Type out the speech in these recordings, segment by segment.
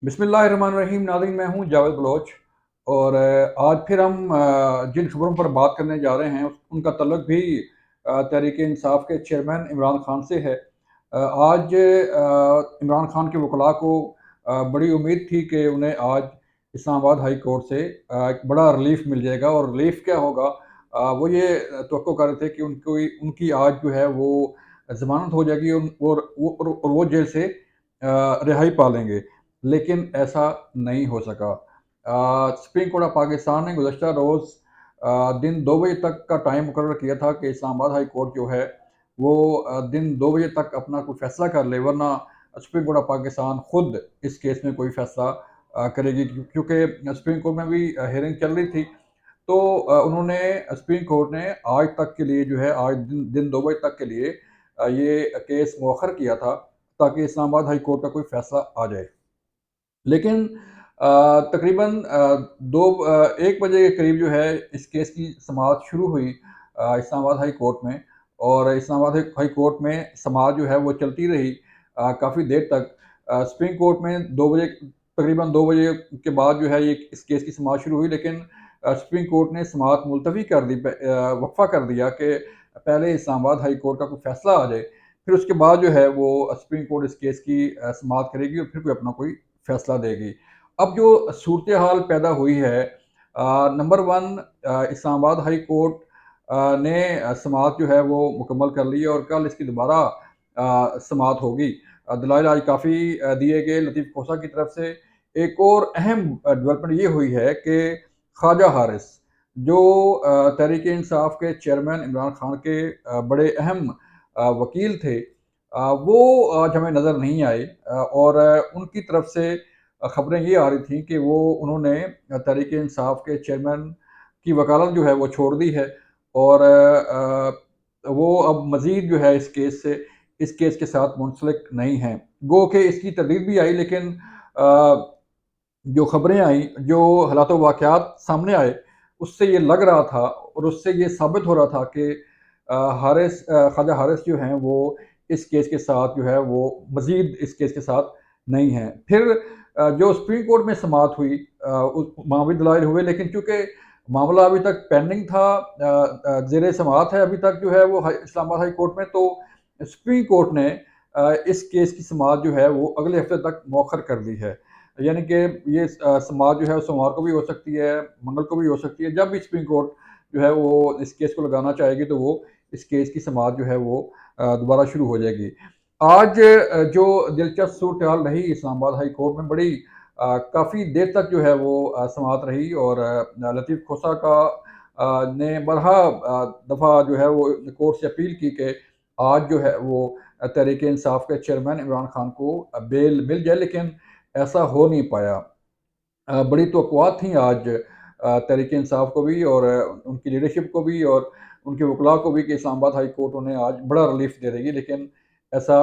बिस्मिल्लाहिर्रहमानिर्रहीम। नाज़रीन, मैं हूँ जावेद बलोच और आज फिर हम जिन खबरों पर बात करने जा रहे हैं उनका तल्लुक भी तहरीक इंसाफ के चेयरमैन इमरान खान से है। आज इमरान खान के वकला को बड़ी उम्मीद थी कि उन्हें आज इस्लामाबाद हाई कोर्ट से एक बड़ा रिलीफ मिल जाएगा और रिलीफ क्या होगा, वो ये तवक्को कर रहे थे कि उनको उनकी आज जो है वो ज़मानत हो जाएगी और वो जेल से रिहाई पा लेंगे। लेकिन ऐसा नहीं हो सका। सुप्रीम कोर्ट ऑफ पाकिस्तान ने गुज़श्ता रोज़ दिन 2 बजे तक का टाइम मुकर्रर किया था कि इस्लामाबाद हाई कोर्ट जो है वो दिन 2 बजे तक अपना कोई फ़ैसला कर ले, वरना सुप्रीम कोर्ट ऑफ पाकिस्तान खुद इस केस में कोई फ़ैसला करेगी। क्योंकि सुप्रीम कोर्ट में भी हियरिंग चल रही थी। तो उन्होंने सुप्रीम कोर्ट ने आज तक के लिए जो है आज दिन 2 बजे तक के लिए ये केस मौखर किया था ताकि इस्लामाबाद हाई कोर्ट का कोई फ़ैसला आ जाए। लेकिन तकरीबन 1 बजे के करीब जो है इस केस की समाअत शुरू हुई इस्लामाबाद हाई कोर्ट में। और इस्लामाबाद हाई कोर्ट में समाअत जो है वो चलती रही काफ़ी देर तक। सुप्रीम कोर्ट में 2 बजे, तकरीबन 2 बजे के बाद जो है ये इस केस की समाअत शुरू हुई, लेकिन सुप्रीम कोर्ट ने समाअत मुलतवी कर दी, वक़्फ़ा कर दिया कि पहले इस्लामाबाद हाई कोर्ट का कोई फ़ैसला आ जाए, फिर उसके बाद जो है वो सुप्रीम कोर्ट इस केस की समाअत करेगी और फिर कोई अपना कोई फ़ैसला देगी। अब जो सूरत हाल पैदा हुई है, नंबर 1, इस्लामाबाद हाई कोर्ट ने समाअत जो है वो मुकम्मल कर ली है और कल इसकी दोबारा समाअत होगी। दलाइल आज काफ़ी दिए गए लतीफ़ खोसा की तरफ से। एक और अहम डेवलपमेंट ये हुई है कि ख्वाजा हारिस, जो तहरीक इंसाफ के चेयरमैन इमरान खान के बड़े अहम वकील थे, वो आज हमें नज़र नहीं आए। और उनकी तरफ से खबरें ये आ रही थी कि उन्होंने तहरीक इंसाफ के चेयरमैन की वकालत जो है वो छोड़ दी है और वो अब मज़ीद जो है इस केस के साथ मुंसलिक नहीं हैं। गो कि इसकी तरदीद भी आई, लेकिन जो खबरें आई, जो हालात वाक़यात सामने आए, उससे ये लग रहा था और उससे ये साबित हो रहा था कि ख्वाजा हारिस जो हैं वो इस केस के साथ जो है वो मज़ीद इस केस के साथ नहीं हैं। फिर जो सुप्रीम कोर्ट में समाअत हुई, उस मामूली दलाइल हुए, लेकिन चूँकि मामला अभी तक पेंडिंग था, ज़ेर समाअत है अभी तक जो है वो इस्लामाबाद हाई कोर्ट में, तो सुप्रीम कोर्ट ने इस केस की समाअत जो है वो अगले हफ्ते तक मौखर कर दी है। यानी कि ये समाअत जो है सोमवार को भी हो सकती है, मंगल को भी हो सकती है। जब भी सुप्रीम कोर्ट जो है वो इस केस को लगाना चाहेगी, तो वो इस केस की समाअत जो है वो दोबारा शुरू हो जाएगी। आज जो दिलचस्प सूरत हाल रही इस्लामाबाद हाई कोर्ट में, बड़ी काफ़ी देर तक जो है वो समाअत रही और लतीफ़ खोसा ने बरहा दफ़ा जो है वो कोर्ट से अपील की कि आज जो है वो तहरीक इंसाफ के चेयरमैन इमरान खान को बेल मिल जाए, लेकिन ऐसा हो नहीं पाया। बड़ी तवक्कुआत थी आज तहरीक इंसाफ को भी और उनकी लीडरशिप को भी और उनके वकला को भी कि इस्लामाबाद हाई कोर्ट उन्हें आज बड़ा रिलीफ दे देगी, लेकिन ऐसा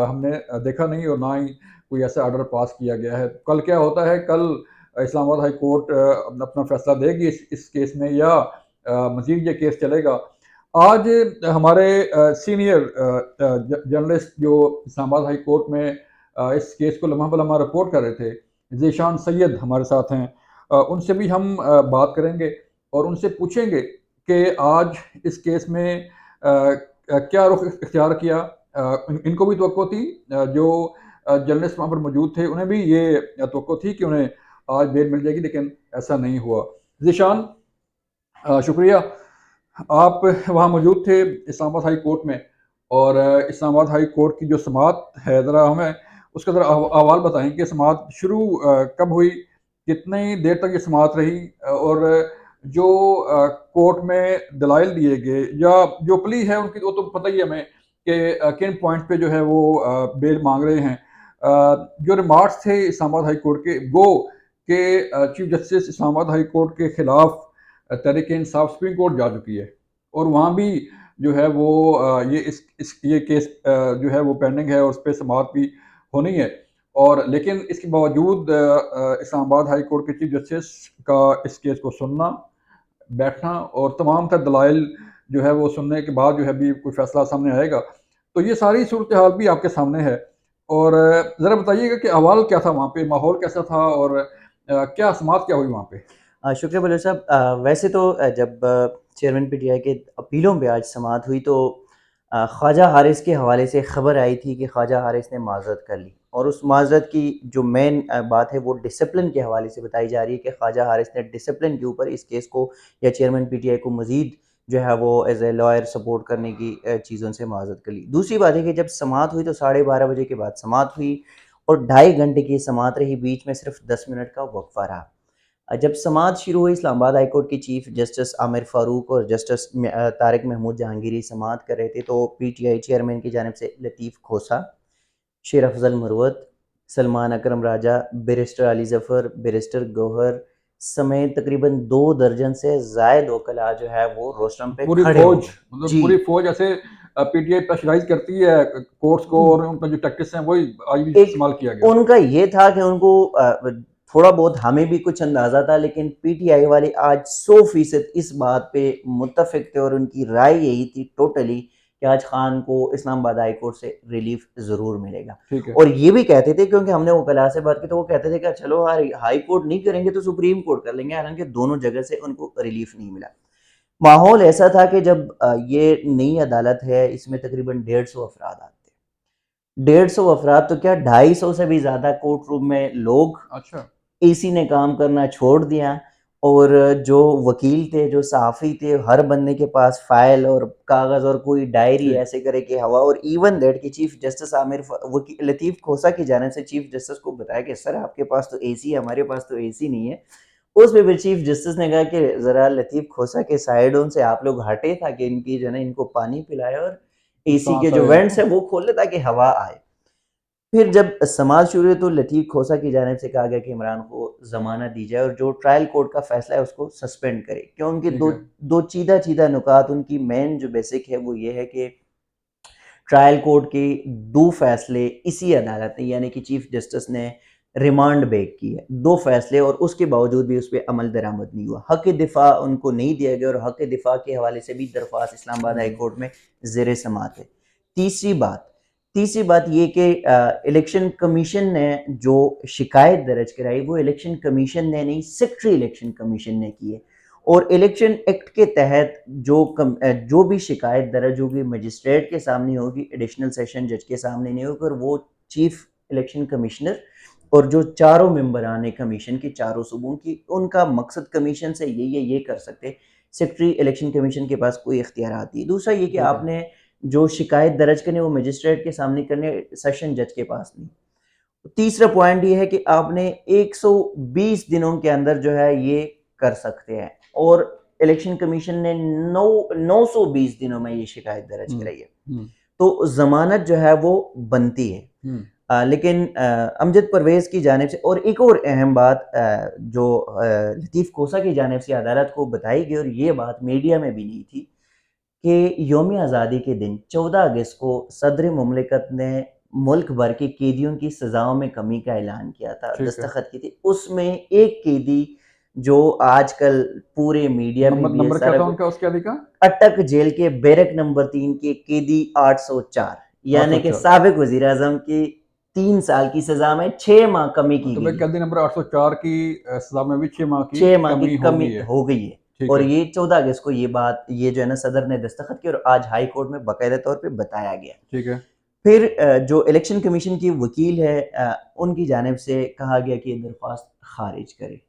हमने देखा नहीं और ना ही कोई ऐसा ऑर्डर पास किया गया है। कल क्या होता है, कल इस्लामाबाद हाई कोर्ट अपना फैसला देगी इस केस में, या मज़ीद ये केस चलेगा। आज हमारे सीनियर जर्नलिस्ट जो इस्लामाबाद हाई कोर्ट में इस केस को लम्हा बलम्हा रिपोर्ट कर रहे थे, ज़ीशान सैयद हमारे साथ हैं। उनसे भी हम बात करेंगे और उनसे पूछेंगे कि आज इस केस में क्या रुख इख्तियार किया। इनको भी तवक्को थी, जो जर्नलिस्ट वहाँ पर मौजूद थे, उन्हें भी ये तवक्को थी कि उन्हें आज बेल मिल जाएगी, लेकिन ऐसा नहीं हुआ। ज़ीशान, शुक्रिया, आप वहाँ मौजूद थे इस्लामाबाद हाई कोर्ट में और इस्लामाबाद हाई कोर्ट की जो समाअत है, ज़रा हमें उसका ज़रा अहवाल बताएँ कि समाअत शुरू कब हुई? कितनी देर तक ये समाअत रही? और जो कोर्ट में दलाइल दिए गए या जो प्ली है उनकी, वो तो पता ही है हमें कि किन पॉइंट पे जो है वो बेल माँग रहे हैं। जो रिमार्क्स थे इस्लामाबाद हाई कोर्ट के, वो कि chief justice Islamabad high court के खिलाफ तहरीक इंसाफ सुप्रीम कोर्ट जा चुकी है और वहाँ भी जो है वो ये केस जो है वो पेंडिंग है और उस पे समाअत भी होनी है। और लेकिन इसके बावजूद इस्लामाबाद हाई कोर्ट के चीफ जस्टिस का इस केस को सुनना, बैठना और तमाम तर दलाइल जो है वो सुनने के बाद जो है भी कोई फ़ैसला सामने आएगा। तो ये सारी सूरत हाल भी आपके सामने है और ज़रा बताइएगा कि अहवाल क्या था वहाँ पे, माहौल कैसा था और क्या समाअत क्या हुई वहाँ पे? शुक्रिया बलूच साहब। वैसे तो जब चेयरमैन पीटीआई के अपीलों पे आज समाअत हुई तो ख्वाजा हारिस के हवाले से खबर आई थी कि ख्वाजा हारिस ने माज़रत कर ली, और उस माज़रत की जो मेन बात है वो डिसिप्लिन के हवाले से बताई जा रही है कि ख्वाजा हारिस ने डिसिप्लिन के ऊपर इस केस को या चेयरमैन पीटीआई को मज़ीद जो है वो एज़ ए लॉयर सपोर्ट करने की चीज़ों से माज़रत कर ली। दूसरी बात है कि जब समाअत हुई तो 12:30 बजे के बाद समाअत हुई और 2.5 घंटे की समाअत रही, बीच में सिर्फ 10 मिनट का वक़्फ़ा रहा। जब समाअत शुरू हुई, इस्लामाबाद हाई कोर्ट के चीफ जस्टिस आमिर फ़ारूक और जस्टिस तारिक महमूद जहांगीरी समाअत कर रहे थे, तो पीटीआई चेयरमैन की जानिब से लतीफ़ खोसा, शेर अफ़ज़ल मरवत, सलमान अकरम राजा, बैरिस्टर अली ज़फ़र, बैरिस्टर गौहर समेत तकरीबन 2 दर्जन से ज़ायद वकला जो है वो रोस्टम पे पूरी खड़े हो फ़ौज, गए। मतलब जी। पूरी फ़ौज ऐसे पीटीआई प्रेशराइज़ करती है कोर्ट्स को और उनका जो टैक्टिक्स हैं वही आज भी एक इस्तेमाल किया गया। उनका ये था कि उनको थोड़ा बहुत हमें भी कुछ अंदाज़ा था, लेकिन पीटीआई वाले आज 100% इस बात पे मुत्तफ़िक थे और उनकी राय यही थी टोटली कि आज खान को इस्लामाबाद हाई कोर्ट से रिलीफ ज़रूर मिलेगा। ठीक है, और ये भी कहते थे, क्योंकि हमने वकला से बात की तो वो कहते थे कि चलो हाई कोर्ट नहीं करेंगे तो सुप्रीम कोर्ट कर लेंगे, हालांकि दोनों जगह से उनको रिलीफ नहीं मिला। माहौल ऐसा था कि जब ये नई अदालत है, इसमें तकरीबन 150 अफराद आते हैं। 150 अफराद तो क्या, 250 से भी ज़्यादा कोर्ट रूम में लोग। अच्छा, एसी ने काम करना छोड़ दिया, और जो वकील थे, जो सहाफ़ी थे, हर बंदे के पास फ़ाइल और कागज़ और कोई डायरी ठीक, ऐसे करे कि हवा। और इवन दैट कि चीफ़ जस्टिस आमिर लतीफ़ खोसा की जानिब से चीफ़ जस्टिस को बताया कि सर आपके पास तो एसी है, हमारे पास तो एसी नहीं है। उस पे फिर चीफ़ जस्टिस ने कहा कि ज़रा लतीफ़ खोसा के साइडों से आप लोग हटे, ताकि इनकी जो है ना इनको पानी पिलाएँ और एसी के सांस जो आए वेंट्स इनको। हैं वो खोल लें ताकि हवा आए। फिर जब समाअत शुरू हुई तो लतीफ़ खोसा की जानिब से कहा गया कि इमरान को ज़मानत दी जाए और जो ट्रायल कोर्ट का फ़ैसला है उसको सस्पेंड करे। क्यों? उनके ठीक दो है, दो चीधा-चीधा नुकात, उनकी मेन जो बेसिक है वो ये है कि ट्रायल कोर्ट के 2 फ़ैसले इसी अदालत ने, यानी कि चीफ जस्टिस ने रिमांड बेक की है। 2 फ़ैसले, और उसके बावजूद भी उस पे अमल दरामद नहीं हुआ। हक़-ए-दिफ़ा उनको नहीं दिया गया, और हक़-ए-दिफ़ा के हवाले से भी दरख्वास्त इस्लामाबाद हाई हुँ, कोर्ट में ज़ेर समाअत है। तीसरी बात तीसरी बात ये कि इलेक्शन कमीशन ने जो शिकायत दर्ज कराई वो इलेक्शन कमीशन ने नहीं, सेक्रेटरी इलेक्शन कमीशन ने की है। और इलेक्शन एक्ट के तहत जो भी शिकायत दर्ज होगी मजिस्ट्रेट के सामने होगी, एडिशनल सेशन जज के सामने नहीं होगी, और वो चीफ इलेक्शन कमिश्नर और जो चारों मेंबरान कमीशन की, चारों सूबों की, उनका मकसद कमीशन से ये कर सकते। सेक्रेटरी इलेक्शन कमीशन के पास कोई इख्तियारात नहीं। दूसरा ये कि ठीक है, आपने जो शिकायत दर्ज करनी है वो मजिस्ट्रेट के सामने करने, सेशन जज के पास नहीं। तीसरा पॉइंट ये है कि आपने 120 दिनों के अंदर जो है ये कर सकते हैं, और इलेक्शन कमीशन ने 920 दिनों में ये शिकायत दर्ज हुँ, कराई है। हुँ, तो ज़मानत जो है वो बनती है। हुँ, लेकिन अमजद परवेज़ की जानिब से, और एक और अहम बात जो लतीफ़ कोसा की जानिब से अदालत को बताई गई, और ये बात मीडिया में भी नहीं थी, कि यौम आज़ादी के दिन 14 अगस्त को सदर मुमलिकत ने मुल्क भर के कैदियों की सज़ाओं में कमी का ऐलान किया था, ठीक है। दस्तखत की थी। उसमें एक कैदी जो आजकल पूरे मीडिया में भी है, नंबर क्या सारा था कुछ, उनका उस कैदी का? अटक जेल के बैरक नंबर 3 के कैदी 804, यानी कि 804 साबिक वज़ीर-ए-आज़म की 3 साल की सज़ा में 6 माह कमी की मतलब गई एक है। कैदी नंबर 804 की सज़ा में भी 6 माह की 6 माह की कमी हो कमी गई है। हो गई है। ठीक और है, ये 14 अगस्त को ये जो है ना सदर ने दस्तखत की, और आज हाई कोर्ट में बाकायदा तौर पे बताया गया। ठीक है, फिर जो इलेक्शन कमीशन की वकील है, उनकी जानिब से कहा गया कि ये दरख्वास्त खारिज करे,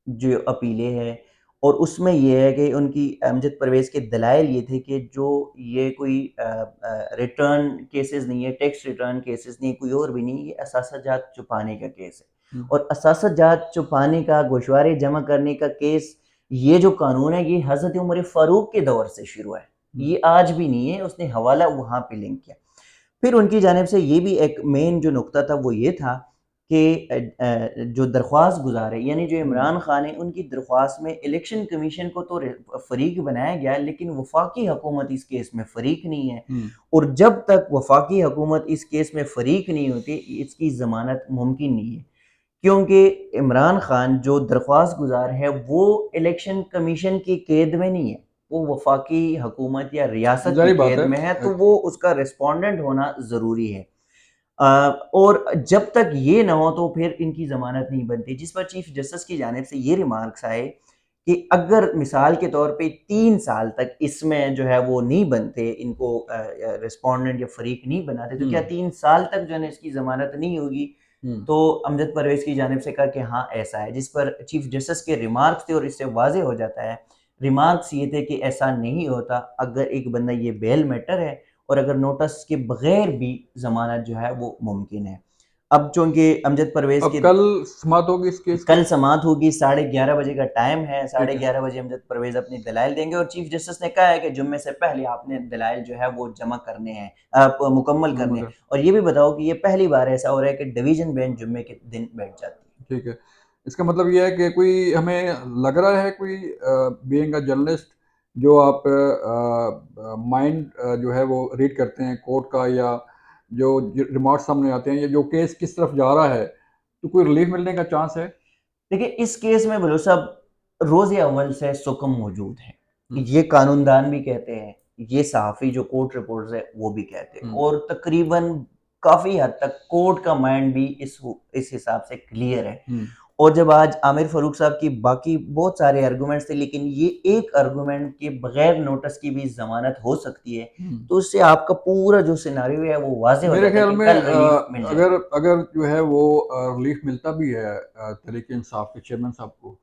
जो अपीलें हैं। और उसमें ये है कि उनकी अमजद परवेज़ के दलाइल ये थे कि जो ये कोई रिटर्न केसेस नहीं है, टैक्स रिटर्न केसेस नहीं है, कोई और भी नहीं है, ये असासाजात छुपाने का केस है। हुँ, और असासाजात छुपाने का, गोशवारे जमा करने का केस, ये जो कानून है ये हज़रत उमर फ़ारूक के दौर से शुरू है। हुँ, ये आज भी नहीं है, उसने हवाला वहाँ पे लिंक किया। फिर उनकी जानिब से ये भी एक मेन जो नुकता था वो ये था कि जो दरख्वास्त गुज़ार है, यानी जो हुँ, इमरान खान है, उनकी दरख्वास्त में इलेक्शन कमीशन को तो फ़रीक बनाया गया, लेकिन वफाकी हुकूमत इस केस में फ़रीक नहीं है। हुँ, और जब तक वफाकी हुकूमत इस केस में फ़रीक नहीं होती, इसकी ज़मानत मुमकिन नहीं है। क्योंकि इमरान खान जो दरख्वास्त गुज़ार है वो इलेक्शन कमीशन की कैद में नहीं है, वो वफाकी हुकूमत या रियासत की ज़ाहिर बात कैद है। में है, तो वो उसका रिस्पोंडेंट होना ज़रूरी है। और जब तक ये ना हो तो फिर इनकी ज़मानत नहीं बनती, जिस पर चीफ जस्टिस की जानिब से ये रिमार्क्स आए कि अगर मिसाल के तौर पे 3 साल तक इसमें जो है वो नहीं बनते, इनको रिस्पोंडेंट या फरीक नहीं बनाते, तो क्या हुँ, 3 साल तक जो है ना इसकी ज़मानत नहीं होगी? हुँ, तो अमजद परवेज़ की जानिब से कहा कि हाँ, ऐसा है, जिस पर चीफ जस्टिस के रिमार्क्स थे और इससे वाज़ेह हो जाता है। रिमार्क्स ये थे कि ऐसा नहीं होता, अगर एक बंदा ये बेल मैटर है और अगर नोटिस के बगैर भी ज़मानत जो है वो मुमकिन है। अब चूँकि अमजद परवेज़ अब के कल समाअत होगी इस केस की? कल समाअत होगी, 11:30 बजे का टाइम है, साढ़े ठीक है। 11 बजे अमजद परवेज़ अपनी दलाइल देंगे और चीफ जस्टिस ने कहा है कि जुम्मे से पहले आपने दलाइल जो है वो जमा करने हैं, मुकम्मल करने हैं। मगर और ये भी बताओ कि ये पहली बार ऐसा हो रहा है कि डिवीज़न बेंच जुम्मे के दिन बैठ जाती है। ठीक है। इसका मतलब ये है कि कोई हमें लग रहा है कोई बीइंग अ जर्नलिस्ट जो आप माइंड जो है वो रीड करते हैं कोर्ट का या जो रिमार्क सामने आते हैं या जो केस किस तरफ जा रहा है, तो कोई रिलीफ मिलने का चांस है? देखिए, इस केस में भलो साहब रोज़े अव्वल से सुकम मौजूद है। हुँ, ये कानूनदान भी कहते हैं, ये सहाफ़ी जो कोर्ट रिपोर्ट्स है वो भी कहते हैं हुँ, और तकरीबन काफ़ी हद तक कोर्ट का माइंड भी इस हिसाब से क्लियर है। हुँ, और जब आज आमिर फ़ारूक साहब की बाकी बहुत सारे आर्गुमेंट्स थे, लेकिन ये एक आर्गुमेंट के बगैर नोटिस की भी ज़मानत हो सकती है, हुँ। तो उससे आपका पूरा जो सिनेरियो है वो वाज़ेह हो मेरे जाता है ख़्याल कि में कल रिलीफ़ मिल अगर जाएगी। अगर जो है वो रिलीफ़ मिलता भी है तहरीक-ए-इंसाफ के चेयरमैन साहब को,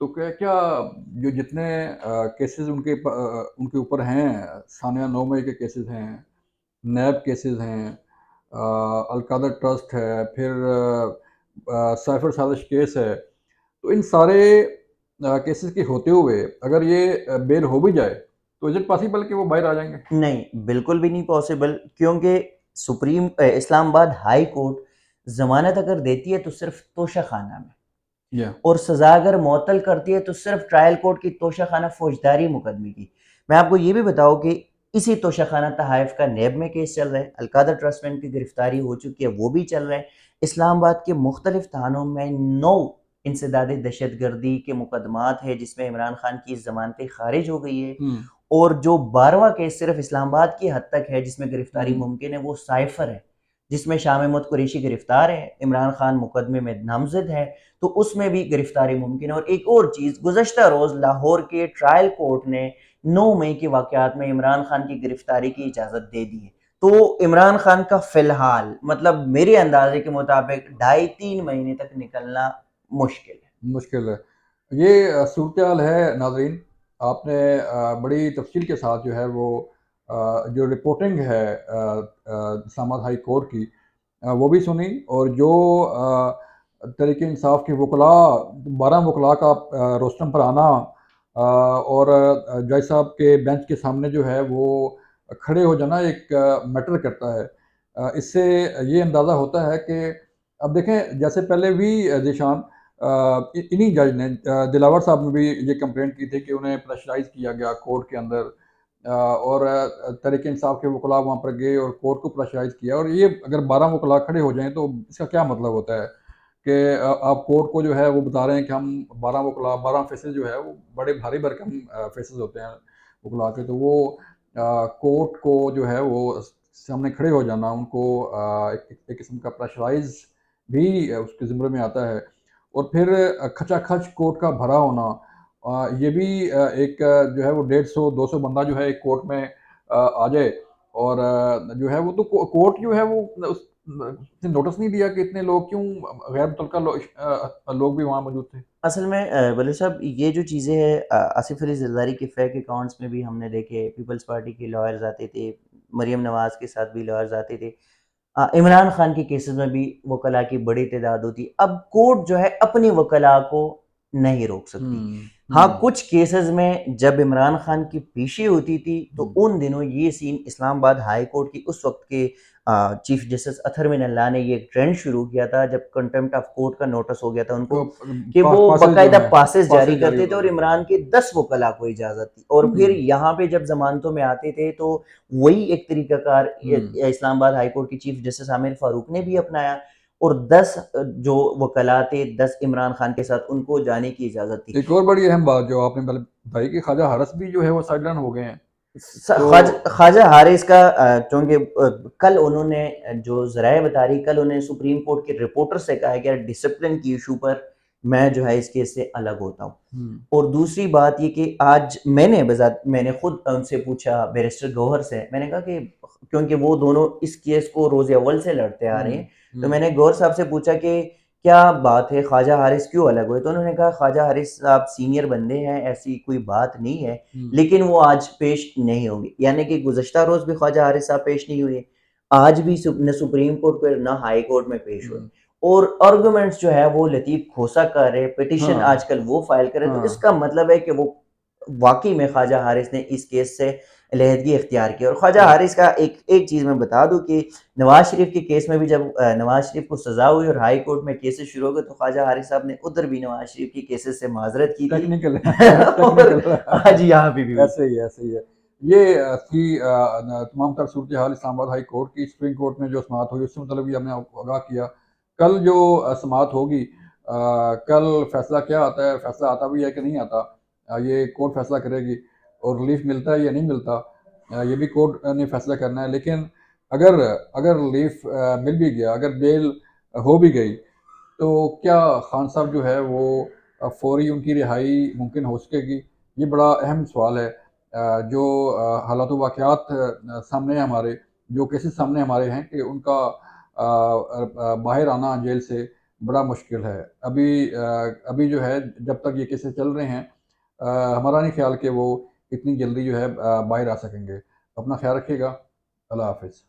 तो क्या क्या जो जितने केसेज़ उनके ऊपर हैं, सानिया नौमी के केसेज़ हैं, नैब केसेज़ हैं, अल-कादर ट्रस्ट है, फिर साइफ़र साजिश केस है, तो इन सारे केसेज़ के होते हुए अगर ये बेल हो भी जाए, तो इज़ इट पॉसिबल कि वो बाहर आ जाएँगे? नहीं, बिल्कुल भी नहीं पॉसिबल, क्योंकि इस्लामाबाद हाई कोर्ट ज़मानत अगर देती है तो सिर्फ़ तोशाख़ाना में, या और सज़ा अगर मुअत्तल करती है तो सिर्फ़ ट्रायल कोर्ट की तोशाख़ाना फ़ौजदारी मुकदमे की। मैं आपको ये भी बताऊँ कि इसी तोशाख़ाना तहफ़ का नैब में केस चल रहा है, अल-कादर ट्रस्टमैन की गिरफ़्तारी हो चुकी है, वो भी चल रहा है। इस्लामाबाद के मुख्तलिफ़ थानों में 9 इंसदाद दहशतगर्दी के मुकदमात हैं, जिसमें इमरान खान की ज़मानतें ख़ारिज हो गई है। हुँ, और जो 12वां केस सिर्फ़ इस्लामाबाद की हद तक है जिसमें गिरफ़्तारी हुँ, मुमकिन है, वो साइफ़र है, जिसमें शाम-ए-मुत कुरैशी गिरफ़्तार है, इमरान खान मुकदमे में नामज़द है, तो उसमें भी गिरफ़्तारी मुमकिन है। और एक और चीज़, गुज़श्ता रोज़ लाहौर के ट्रायल कोर्ट ने 9 मई के वाक़यात में इमरान खान की गिरफ़्तारी की इजाज़त दे दी है। तो इमरान खान का फ़िलहाल मतलब मेरे अंदाज़े के मुताबिक ढाई 3 महीने तक निकलना मुश्किल है। मुश्किल है। ये सूरत-ए-हाल है नाज़रीन, आपने बड़ी तफ़सील के साथ जो है वो जो रिपोर्टिंग है इस्लामाबाद हाई कोर्ट की वो भी सुनी और जो तहरीक-ए-इंसाफ के वकला 12 वकला का रोस्टम पर आना और जज साहब के बेंच के सामने जो है वो खड़े हो जाना एक मैटर करता है। इससे ये अंदाज़ा होता है कि अब देखें जैसे पहले भी ज़ीशान इन्हीं जज ने दिलावर साहब ने भी ये कंप्लेंट की थी कि उन्हें प्रेशराइज़ किया गया कोर्ट के अंदर और तहरीक-ए-इंसाफ के वकला वहाँ पर गए और कोर्ट को प्रेशराइज़ किया और ये अगर 12 वकला खड़े हो जाएँ तो इसका क्या मतलब होता है कि आप कोर्ट को जो है वो बता रहे हैं कि हम 12 वकला 12 फ़ेसेज़ जो है वो बड़े भारी भरकम फ़ेसेज़ होते हैं वकला के, तो वो कोर्ट को जो है वो सामने खड़े हो जाना उनको एक किस्म का प्रेशराइज़ भी उसके ज़िम्मे में आता है। और फिर खचाखच कोर्ट का भरा होना ये भी एक जो है वो 150-200 बंदा जो है एक कोर्ट में आ जाए और जो है वो तो कोर्ट जो है वो उसने नोटिस नहीं दिया कि इतने लोग क्यों गैर मुतल्लका लोग भी वहाँ मौजूद थे। असल में वली साहब ये जो चीज़ें हैं, आसिफ अली ज़रदारी के फेक अकाउंट्स में भी हमने देखे, पीपल्स पार्टी के लॉयर्स आते थे, मरीम नवाज़ के साथ भी लॉयर्स आते थे। इमरान खान के केसेस में भी वकला की बड़ी तादाद होती। अब कोर्ट जो है अपनी वकला को नहीं रोक सकती। हुँ, हाँ, हुँ, कुछ केसेस में जब इमरान खान की पेशी होती थी तो हुँ। उन दिनों ये सीन इस्लामाबाद हाई कोर्ट की उस वक्त के चीफ जस्टिस अतहर मिन अल्लाह ने ये एक ट्रेंड शुरू किया था, जब कंटेम्प्ट ऑफ कोर्ट का नोटिस हो गया था उनको तो कि वो पासेस जो बाकायदा हैं, पासेस जारी पासेस जारी करते थे होता और था। इमरान के 10 वकला को इजाज़त थी। और फिर हुँ, यहाँ पे जब ज़मानतों में आते थे तो वही एक तरीक़ाकार हुँ। इस्लामाबाद हाई कोर्ट के चीफ जस्टिस आमिर फ़ारूक ने भी अपनाया और 10 जो वकला थे, 10 इमरान खान के साथ उनको जाने की इजाज़त थी। एक और बड़ी अहम बात जो आपने पहले बताई कि ख्वाजा हारस भी जो है वो साइडलाइन हो गए हैं। तो ख्वाजा हारिस का चूँकि कल उन्होंने जो ज़राए बता रही, कल उन्होंने सुप्रीम कोर्ट के रिपोर्टर से कहा है कि यार डिसिप्लिन की इशू पर मैं जो है इस केस से अलग होता हूँ। हुँ, और दूसरी बात ये कि आज मैंने खुद उनसे पूछा बैरिस्टर गौहर से, मैंने कहा कि क्योंकि वो दोनों इस केस को रोज़ अव्वल से लड़ते आ रहे हुँ, हैं, तो हुँ, मैंने गौहर साहब से पूछा कि क्या बात है, ख्वाजा हारिस क्यों अलग हुए? तो उन्होंने कहा ख्वाजा हारिस साहब सीनियर बंदे हैं, ऐसी कोई बात नहीं है, हुँ, लेकिन वो आज पेश नहीं होंगे। यानी कि गुज़श्ता रोज़ भी ख्वाजा हारिस साहब पेश नहीं हुए, आज भी न सुप्रीम कोर्ट में न हाई कोर्ट में पेश हुए। हुँ, और आर्गुमेंट्स जो है वो लतीफ़ खोसा कर रहे, पिटीशन हाँ, आजकल वो फ़ाइल कर रहे, तो हाँ, इसका मतलब है कि वो वाक़ई में ख्वाजा हारिस ने इस केस से अलहदगी इख्तियार की। और ख्वाजा हाँ, हारिस का एक एक चीज़ मैं बता दूँ कि नवाज़ शरीफ के केस में भी जब नवाज़ शरीफ को सज़ा हुई और हाई कोर्ट में केसेस शुरू हो गए, तो ख्वाजा हारिस साहब ने उधर भी नवाज़ शरीफ के केसेस से माज़रत की थी। टेक्निकल और टेक्निकल आज यहाँ पे भी हुई। ऐसे ही है, ऐसे ही है। ये थी तमाम तर सूरत-ए-हाल इस्लामाबाद हाई कोर्ट की, सुप्रीम कोर्ट में जो समाअत हुई उससे मतलब भी हमने आपको आगाह किया। कल जो समाअत होगी कल फैसला क्या आता है, फैसला आता भी है कि नहीं आता ये कोर्ट फैसला करेगी और रिलीफ़ मिलता है या नहीं मिलता ये भी कोर्ट ने फैसला करना है। लेकिन अगर अगर रिलीफ़ मिल भी गया, अगर बेल हो भी गई तो क्या खान साहब जो है वो फ़ौरी उनकी रिहाई मुमकिन हो सकेगी? ये बड़ा अहम सवाल है जो हालात वाक़यात सामने हैं हमारे, जो केसेस सामने हमारे हैं कि उनका बाहर आना जेल से बड़ा मुश्किल है। अभी जो है जब तक ये केसेस चल रहे हैं हमारा नहीं ख़्याल कि वो इतनी जल्दी जो है बाहर आ सकेंगे। अपना ख़्याल रखिएगा। अल्लाह हाफ़िज़।